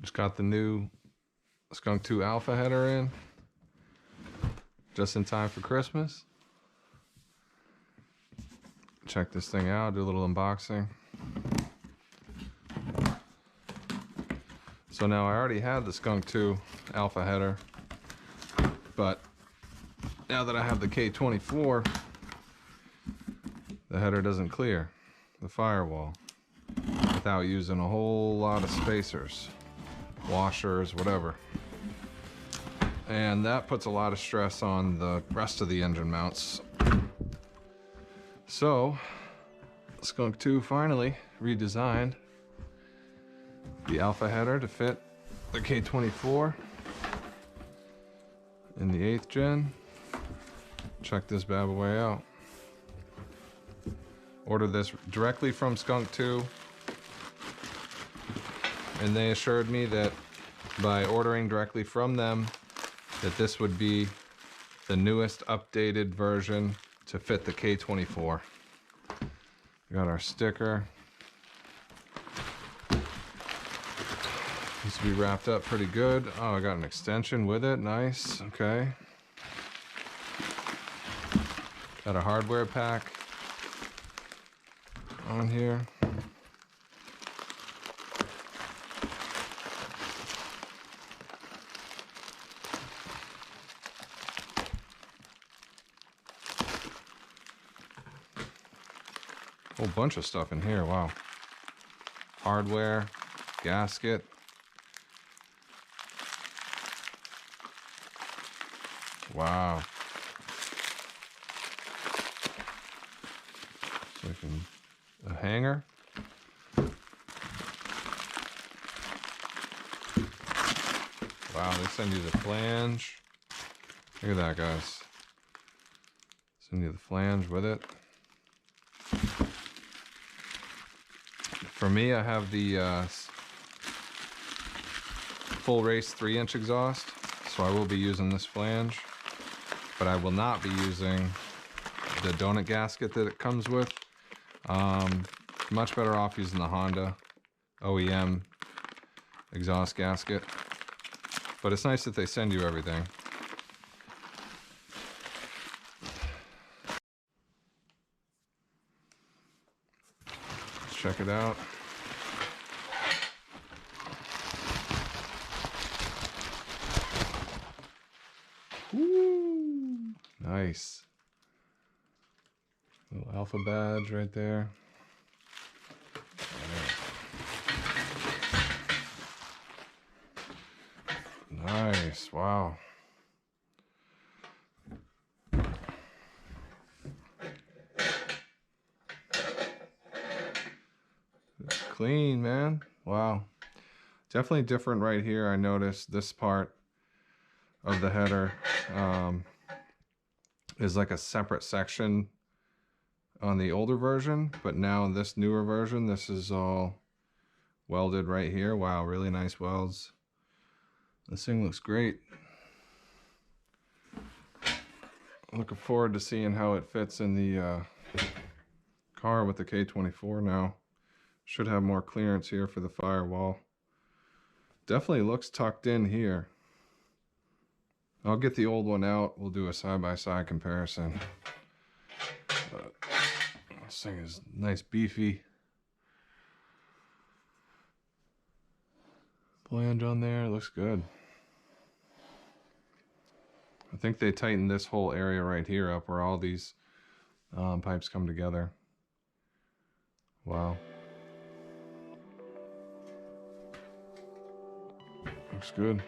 Just got the new Skunk2 Alpha header in, just in time for Christmas. Check this thing out, do a little unboxing. So now I already had the Skunk2 Alpha header, but now that I have the K24, the header doesn't clear the firewall without using a whole lot of spacers, washers, whatever. And that puts a lot of stress on the rest of the engine mounts. So Skunk2 finally redesigned the Alpha header to fit the K24 in the 8th gen. Check this bad boy out. Ordered this directly from Skunk2, and they assured me that by ordering directly from them that this would be the newest updated version to fit the K24. We got our sticker. Needs to be wrapped up pretty good. Oh, I got an extension with it. Nice. Okay. Got a hardware pack on here. Whole bunch of stuff in here. Wow. Hardware, gasket. Wow. So a hanger. Wow, they send you the flange. Look at that, guys. Send you the flange with it. For me, I have the full race 3-inch exhaust, so I will be using this flange, but I will not be using the donut gasket that it comes with. Much better off using the Honda OEM exhaust gasket, but it's nice that they send you everything. Let's check it out. Woo! Nice. Little Alpha badge right there. Nice. Wow. It's clean, man. Wow. Definitely different right here. I noticed this part of the header is like a separate section on the older version, but now in this newer version, this is all welded right here. Wow, really nice welds. This thing looks great. Looking forward to seeing how it fits in the car with the K24 now. Should have more clearance here for the firewall. Definitely looks tucked in here. I'll get the old one out. We'll do a side-by-side comparison. But this thing is nice, beefy. Flange on there, looks good. I think they tightened this whole area right here up where all these pipes come together. Wow. Looks good.